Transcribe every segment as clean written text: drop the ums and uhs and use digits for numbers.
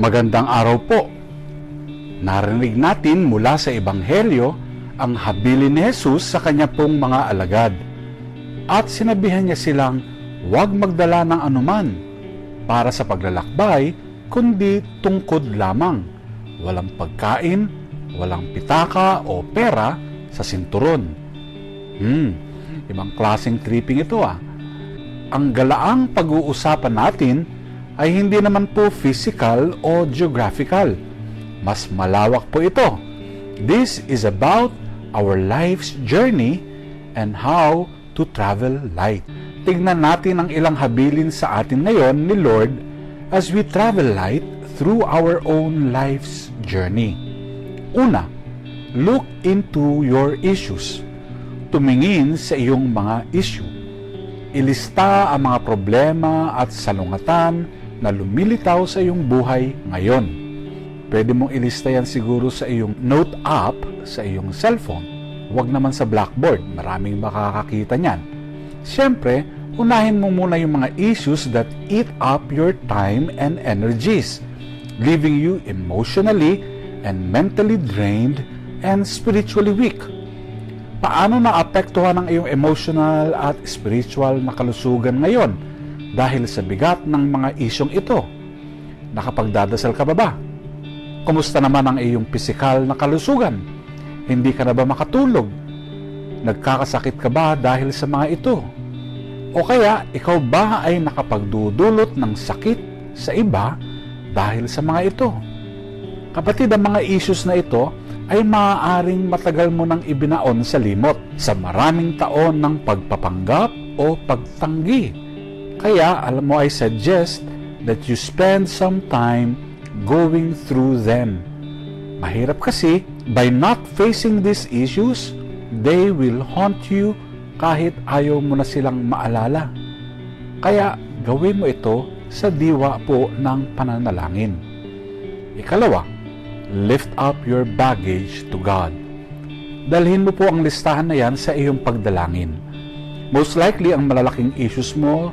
Magandang araw po. Narinig natin mula sa Ebanghelyo ang habilin ni Jesus sa kanya pong mga alagad. At sinabihan niya silang huwag magdala ng anuman para sa paglalakbay, kundi tungkod lamang. Walang pagkain, walang pitaka o pera sa sinturon. Ibang klaseng tripping ito ah. Ang galaang pag-uusapan natin ay hindi naman po physical o geographical. Mas malawak po ito. This is about our life's journey and how to travel light. Tignan natin ang ilang habilin sa atin ngayon ni Lord as we travel light through our own life's journey. Una, look into your issues. Tumingin sa iyong mga issue. Ilista ang mga problema at salungatan na lumilitaw sa iyong buhay ngayon. Pwede mong ilista yan siguro sa iyong note app sa iyong cellphone. Huwag naman sa blackboard, maraming makakakita niyan. Siyempre, unahin mo muna yung mga issues that eat up your time and energies, leaving you emotionally and mentally drained and spiritually weak. Paano naapektuhan ang iyong emotional at spiritual na kalusugan ngayon dahil sa bigat ng mga isyong ito? Nakapagdadasal ka ba? Kumusta naman ang iyong pisikal na kalusugan? Hindi ka na ba makatulog? Nagkakasakit ka ba dahil sa mga ito? O kaya ikaw ba ay nakapagdudulot ng sakit sa iba dahil sa mga ito? Kapatid, ang mga issues na ito ay maaaring matagal mo nang ibinaon sa limot sa maraming taon ng pagpapanggap o pagtanggi. Kaya, alam mo, I suggest that you spend some time going through them. Mahirap kasi, by not facing these issues, they will haunt you kahit ayaw mo na silang maalala. Kaya, gawin mo ito sa diwa po ng pananalangin. Ikalawa, lift up your baggage to God. Dalhin mo po ang listahan na yan sa iyong pagdalangin. Most likely, ang malalaking issues mo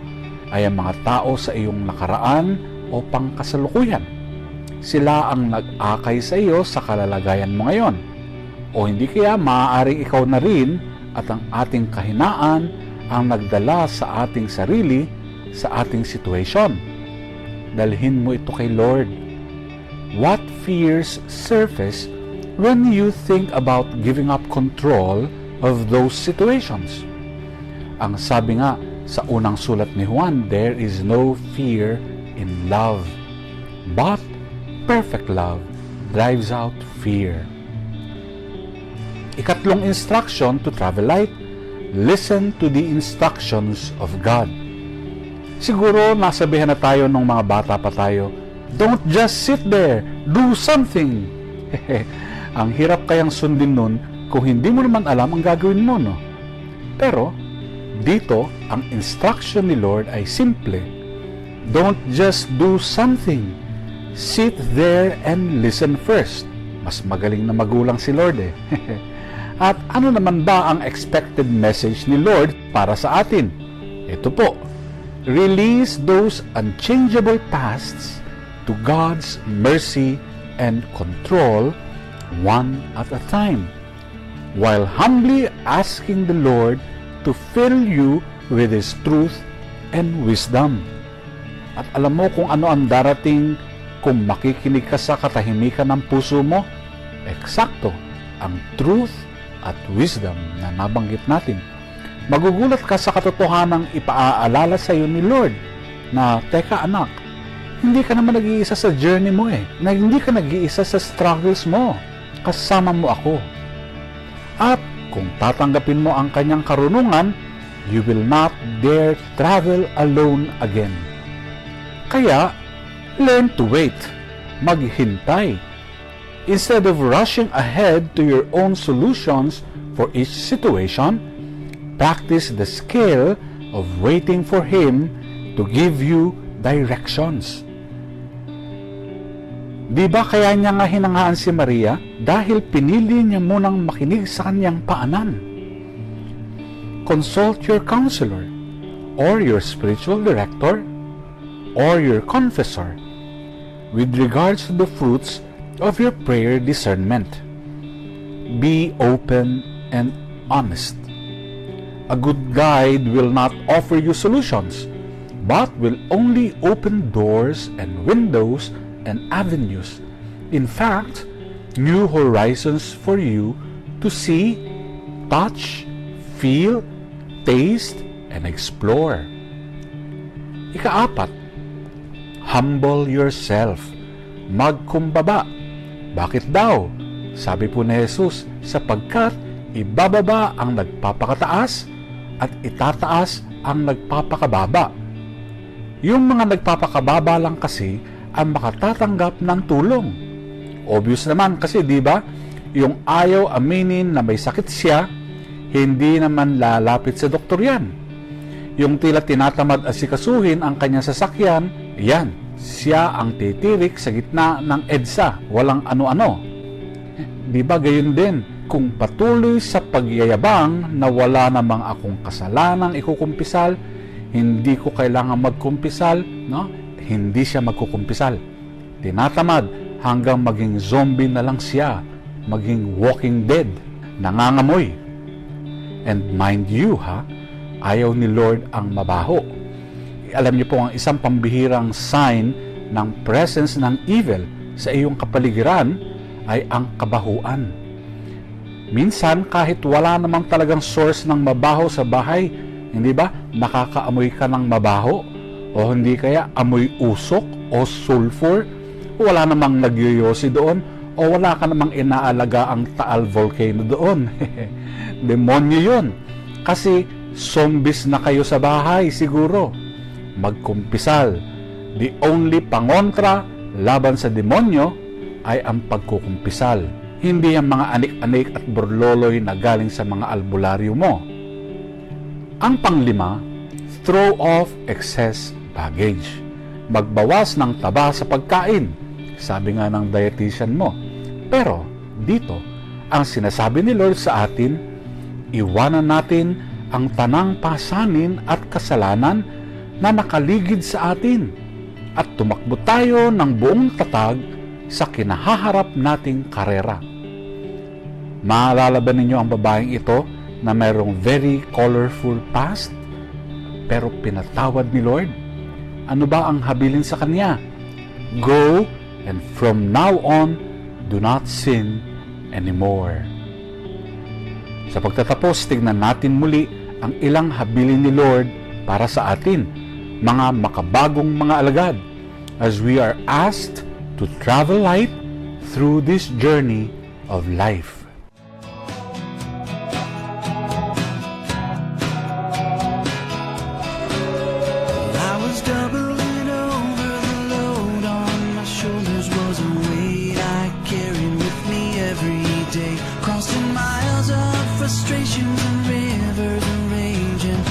ay ang mga tao sa iyong nakaraan o pangkasalukuyan. Sila ang nag-akay sa iyo sa kalalagayan mo ngayon. O hindi kaya maaaring ikaw na rin at ang ating kahinaan ang nagdala sa ating sarili sa ating situation. Dalhin mo ito kay Lord. What fears surface when you think about giving up control of those situations? Ang sabi nga sa unang sulat ni Juan, there is no fear in love, but perfect love drives out fear. Ikatlong instruction to travel light, listen to the instructions of God. Siguro nasabihan na tayo nung mga bata pa tayo, don't just sit there, do something. Ang hirap kayang sundin nun kung hindi mo naman alam ang gagawin mo, no? Pero, dito, ang instruction ni Lord ay simple. Don't just do something. Sit there and listen first. Mas magaling na magulang si Lord eh. At ano naman ba ang expected message ni Lord para sa atin? Ito po, release those unchangeable pasts to God's mercy and control one at a time, while humbly asking the Lord to fill you with His truth and wisdom. At alam mo kung ano ang darating kung makikinig ka sa katahimikan ng puso mo? Eksakto, ang truth at wisdom na nabanggit natin. Magugulat ka sa katotohanang ipaaalala sa iyo ni Lord na, teka anak, hindi ka naman nag-iisa sa journey mo eh. Hindi ka nag-iisa sa struggles mo. Kasama mo ako. At kung tatanggapin mo ang kanyang karunungan, you will not dare travel alone again. Kaya, learn to wait. Maghintay. Instead of rushing ahead to your own solutions for each situation, practice the skill of waiting for Him to give you directions. Di ba kaya niya nga hinangaan si Maria? Dahil pinili niya munang makinig sa kanyang paanan. Consult your counselor, or your spiritual director, or your confessor. with regards to the fruits of your prayer discernment. Be open and honest. A good guide will not offer you solutions, but will only open doors and windows and avenues. In fact, new horizons for you to see, touch, feel, taste, and explore. Ika-4, humble yourself. Magkumbaba. Bakit daw? Sabi po ni Jesus, sapagkat ibababa ang nagpapakataas at itataas ang nagpapakababa. Yung mga nagpapakababa lang kasi ang makatatanggap ng tulong. Obvious naman kasi, di ba? Yung ayaw aminin na may sakit siya, hindi naman lalapit sa doktor yan. Yung tila tinatamad asikasuhin ang kanyang sasakyan, yan, siya ang titirik sa gitna ng EDSA, walang ano-ano. Di ba gayon din, kung patuloy sa pagyayabang na wala namang akong kasalanang ikukumpisal, hindi ko kailangan magkumpisal, no? Hindi siya magkukumpisal. Tinatamad hanggang maging zombie na lang siya, maging walking dead, nangangamoy. And mind you ayaw ni Lord ang mabaho. Alam niyo po, ang isang pambihirang sign ng presence ng evil sa iyong kapaligiran ay ang kabahuan. Minsan, kahit wala namang talagang source ng mabaho sa bahay, hindi ba, nakakaamoy ka ng mabaho? O hindi kaya amoy usok o sulfur? Wala namang nagyoyosi doon? O wala ka namang inaalaga ang Taal Volcano doon? Demonyo yun. Kasi zombies na kayo sa bahay siguro. Magkumpisal. The only pangontra laban sa demonyo ay ang pagkukumpisal. Hindi ang mga anik-anik at burloloy na galing sa mga albularyo mo. Ang panglima, throw off excess baggage. Magbawas ng taba sa pagkain, sabi nga ng dietitian mo. Pero dito, ang sinasabi ni Lord sa atin, iwanan natin ang tanang pasanin at kasalanan na nakaligid sa atin at tumakbo tayo ng buong tatag sa kinahaharap nating karera. Maalala ba ninyo ang babaeng ito na mayroong very colorful past, pero pinatawad ni Lord? Ano ba ang habilin sa kanya? Go, and from now on, do not sin anymore. Sa pagtatapos, tignan natin muli ang ilang habilin ni Lord para sa atin, mga makabagong mga alagad, as we are asked to travel light through this journey of life. Frustrations and rivers are raging,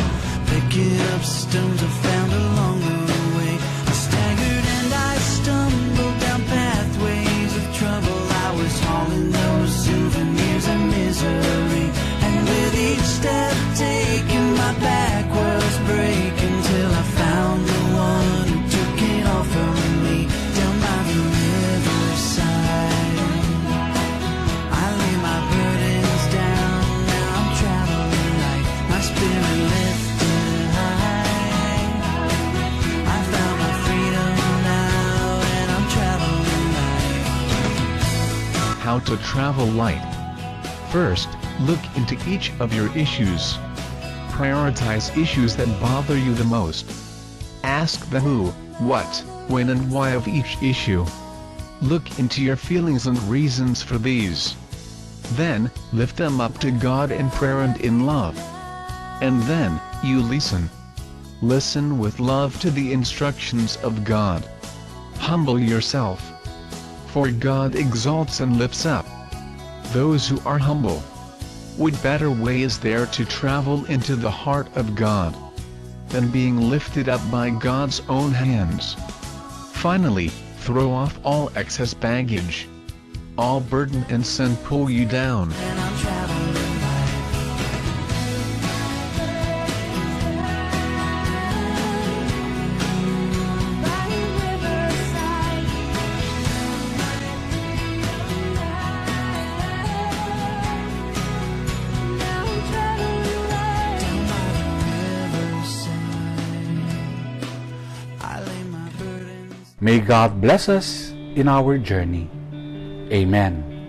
picking up stones I found along the way. I staggered and I stumbled down pathways of trouble. I was hauling those souvenirs of misery, and with each step taken my back was breaking, till I found the one who took it all from me down by the riverside. I lay my burdens down, spirit lifted high. I found my freedom now, and I'm traveling light. How to travel light. First, look into each of your issues. Prioritize issues that bother you the most. Ask the who, what, when and why of each issue. Look into your feelings and reasons for these. Then, lift them up to God in prayer and in love. And then, you listen. Listen with love to the instructions of God. Humble yourself. For God exalts and lifts up those who are humble. What better way is there to travel into the heart of God than being lifted up by God's own hands? Finally, throw off all excess baggage. All burden and sin pull you down. And I'm traveling light. May God bless us in our journey. Amen.